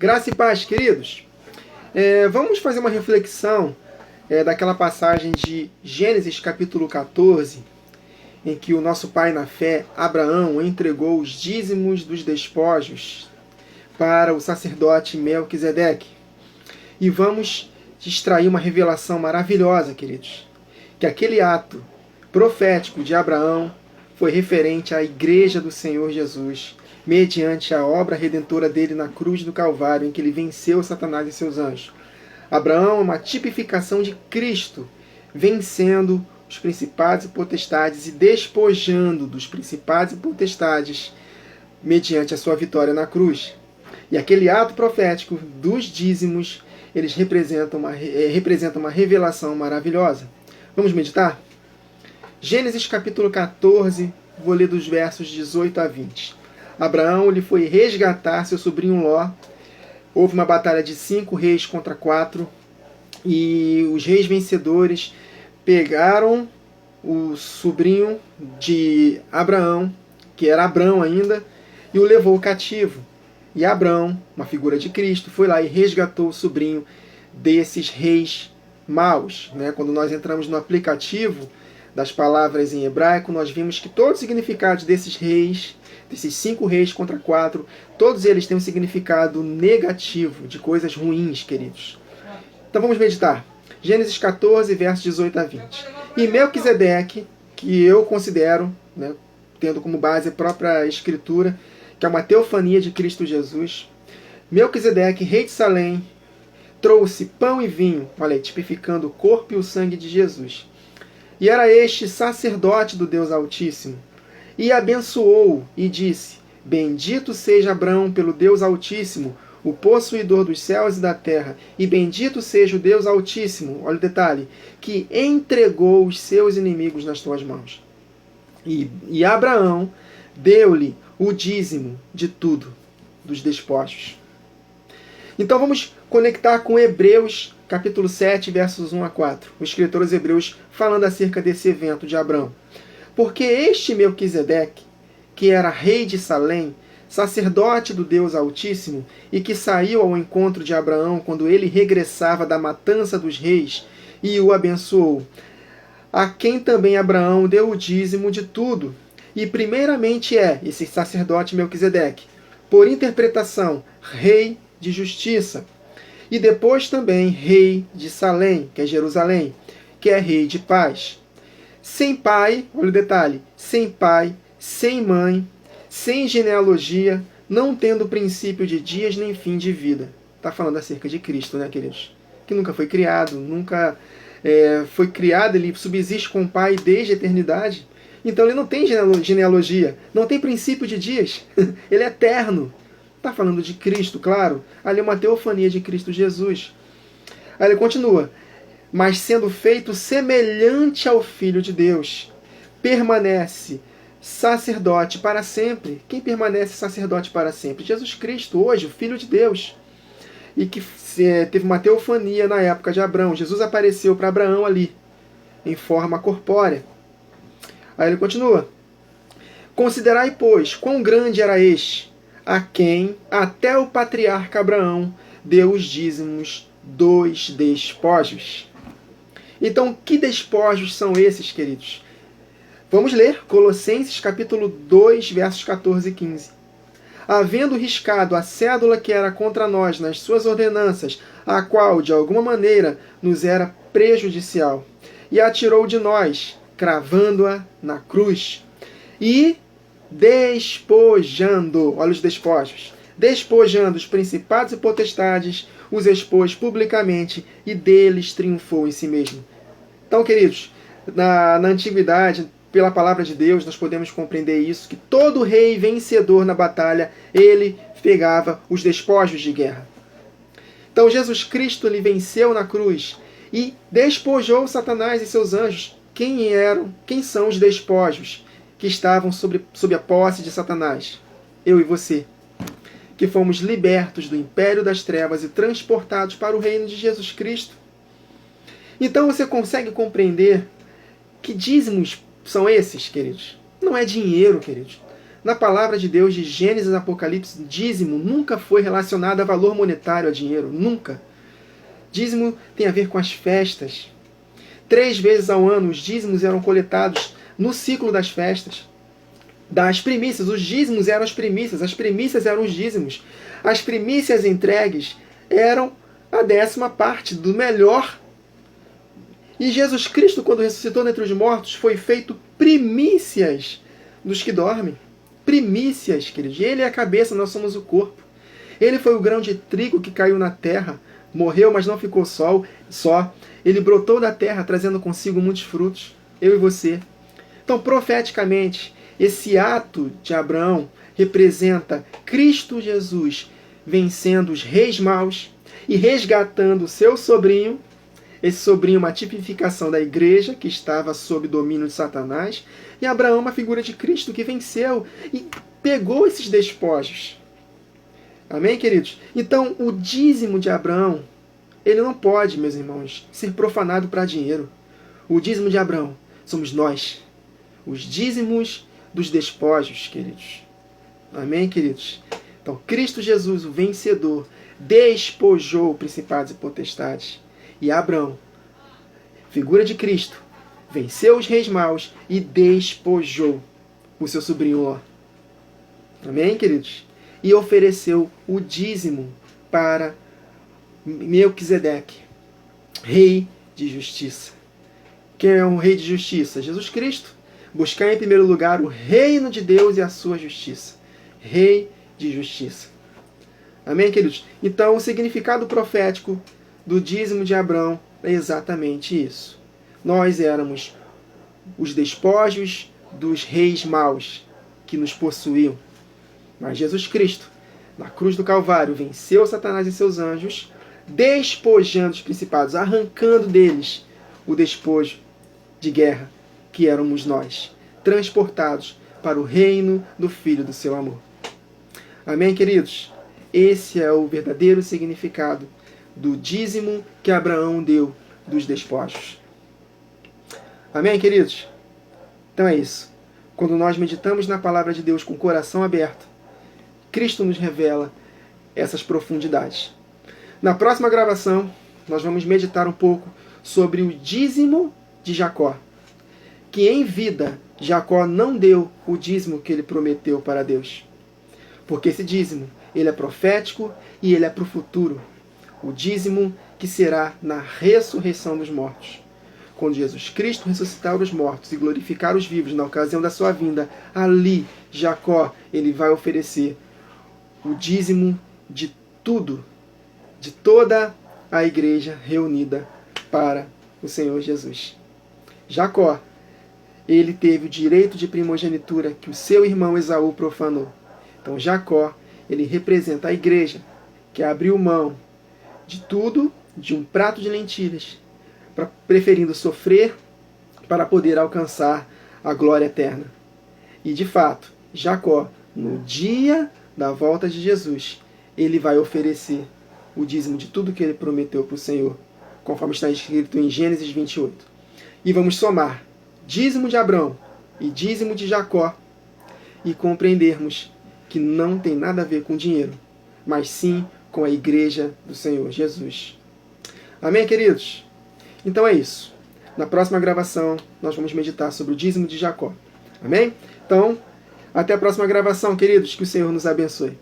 Graça e paz, queridos. Vamos fazer uma reflexão daquela passagem de Gênesis capítulo 14, em que o nosso pai na fé, Abraão, entregou os dízimos dos despojos para o sacerdote Melquisedeque. E vamos extrair uma revelação maravilhosa, queridos, que aquele ato profético de Abraão foi referente à igreja do Senhor Jesus, mediante a obra redentora dele na cruz do Calvário, em que ele venceu Satanás e seus anjos. Abraão é uma tipificação de Cristo, vencendo os principados e potestades e despojando dos principados e potestades mediante a sua vitória na cruz. E aquele ato profético dos dízimos, eles representam uma revelação maravilhosa. Vamos meditar? Gênesis capítulo 14, vou ler dos versos 18 a 20. Abraão lhe foi resgatar seu sobrinho Ló. Houve uma batalha de 5 reis contra 4, e os reis vencedores pegaram o sobrinho de Abraão, que era Abrão ainda, e o levou cativo. E Abrão, uma figura de Cristo, foi lá e resgatou o sobrinho desses reis maus. Quando nós entramos no aplicativo das palavras em hebraico, nós vimos que todos os significados desses reis, desses 5 reis contra 4, todos eles têm um significado negativo, de coisas ruins, queridos. Então vamos meditar. Gênesis 14, versos 18 a 20. E Melquisedeque, que eu considero, tendo como base a própria Escritura, que é uma teofania de Cristo Jesus, Melquisedeque, rei de Salém, trouxe pão e vinho, olha aí, tipificando o corpo e o sangue de Jesus. E era este sacerdote do Deus Altíssimo. E abençoou e disse: Bendito seja Abrão pelo Deus Altíssimo, o possuidor dos céus e da terra, e bendito seja o Deus Altíssimo, olha o detalhe, que entregou os seus inimigos nas tuas mãos. E Abraão deu-lhe o dízimo de tudo, dos despojos. Então vamos conectar com Hebreus, capítulo 7, versos 1 a 4. O escritor aos Hebreus falando acerca desse evento de Abrão. Porque este Melquisedeque, que era rei de Salém, sacerdote do Deus Altíssimo, e que saiu ao encontro de Abraão quando ele regressava da matança dos reis, e o abençoou, a quem também Abraão deu o dízimo de tudo. E primeiramente esse sacerdote Melquisedeque, por interpretação, rei de justiça. E depois também rei de Salém, que é Jerusalém, que é rei de paz. Sem pai, olha o detalhe, sem pai, sem mãe, sem genealogia, não tendo princípio de dias nem fim de vida. Está falando acerca de Cristo, queridos? Que nunca foi criado, nunca foi criado, ele subsiste com o Pai desde a eternidade. Então ele não tem genealogia, não tem princípio de dias, ele é eterno. Está falando de Cristo, claro. Ali é uma teofania de Cristo Jesus. Aí ele continua: mas sendo feito semelhante ao Filho de Deus, permanece sacerdote para sempre. Quem permanece sacerdote para sempre? Jesus Cristo, hoje, o Filho de Deus. E que teve uma teofania na época de Abraão. Jesus apareceu para Abraão ali, em forma corpórea. Aí ele continua: considerai, pois, quão grande era este, a quem até o patriarca Abraão deu os dízimos dos despojos. Então, que despojos são esses, queridos? Vamos ler Colossenses capítulo 2, versos 14 e 15. Havendo riscado a cédula que era contra nós nas suas ordenanças, a qual, de alguma maneira, nos era prejudicial, e a tirou de nós, cravando-a na cruz. E despojando, olha os despojos, despojando os principados e potestades, os expôs publicamente, e deles triunfou em si mesmo. Então, queridos, na antiguidade, pela palavra de Deus, nós podemos compreender isso, que todo rei vencedor na batalha, ele pegava os despojos de guerra. Então Jesus Cristo, ele venceu na cruz e despojou Satanás e seus anjos. Quem são os despojos que estavam sob a posse de Satanás? Eu e você, que fomos libertos do império das trevas e transportados para o reino de Jesus Cristo. Então você consegue compreender que dízimos são esses, queridos? Não é dinheiro, queridos. Na palavra de Deus, de Gênesis a Apocalipse, dízimo nunca foi relacionado a valor monetário, a dinheiro. Nunca. Dízimo tem a ver com as festas. 3 vezes ao ano, os dízimos eram coletados no ciclo das festas. Das primícias, os dízimos eram as primícias eram os dízimos. As primícias entregues eram a 10ª parte do melhor. E Jesus Cristo, quando ressuscitou dentre os mortos, foi feito primícias dos que dormem. Primícias, queridos. Ele é a cabeça, nós somos o corpo. Ele foi o grão de trigo que caiu na terra, morreu, mas não ficou só. Ele brotou da terra, trazendo consigo muitos frutos. Eu e você. Então, profeticamente, esse ato de Abraão representa Cristo Jesus vencendo os reis maus e resgatando o seu sobrinho. Esse sobrinho é uma tipificação da igreja que estava sob domínio de Satanás. E Abraão é uma figura de Cristo que venceu e pegou esses despojos. Amém, queridos? Então, o dízimo de Abraão, ele não pode, meus irmãos, ser profanado para dinheiro. O dízimo de Abraão somos nós. Os dízimos dos despojos, queridos. Amém, queridos? Então, Cristo Jesus, o vencedor, despojou principados e potestades. E Abraão, figura de Cristo, venceu os reis maus e despojou o seu sobrinho Ló. Amém, queridos? E ofereceu o dízimo para Melquisedeque, rei de justiça. Quem é o rei de justiça? Jesus Cristo. Buscar em primeiro lugar o reino de Deus e a sua justiça. Rei de justiça. Amém, queridos? Então, o significado profético do dízimo de Abraão é exatamente isso. Nós éramos os despojos dos reis maus que nos possuíam. Mas Jesus Cristo, na cruz do Calvário, venceu Satanás e seus anjos, despojando os principados, arrancando deles o despojo de guerra que éramos nós, transportados para o reino do Filho do seu amor. Amém, queridos? Esse é o verdadeiro significado do dízimo que Abraão deu dos despojos. Amém, queridos? Então é isso. Quando nós meditamos na palavra de Deus com o coração aberto, Cristo nos revela essas profundidades. Na próxima gravação, nós vamos meditar um pouco sobre o dízimo de Jacó, que em vida Jacó não deu o dízimo que ele prometeu para Deus. Porque esse dízimo, ele é profético e ele é para o futuro. O dízimo que será na ressurreição dos mortos. Quando Jesus Cristo ressuscitar os mortos e glorificar os vivos na ocasião da sua vinda, ali Jacó ele vai oferecer o dízimo de tudo, de toda a igreja reunida para o Senhor Jesus. Jacó, ele teve o direito de primogenitura que o seu irmão Esaú profanou. Então Jacó, ele representa a igreja que abriu mão de tudo, de um prato de lentilhas, preferindo sofrer para poder alcançar a glória eterna. E de fato, Jacó, no dia da volta de Jesus, ele vai oferecer o dízimo de tudo que ele prometeu para o Senhor, conforme está escrito em Gênesis 28. E vamos somar dízimo de Abraão e dízimo de Jacó e compreendermos que não tem nada a ver com dinheiro, mas sim com a igreja do Senhor Jesus. Amém, queridos? Então é isso. Na próxima gravação, nós vamos meditar sobre o dízimo de Jacó. Amém? Então, até a próxima gravação, queridos. Que o Senhor nos abençoe.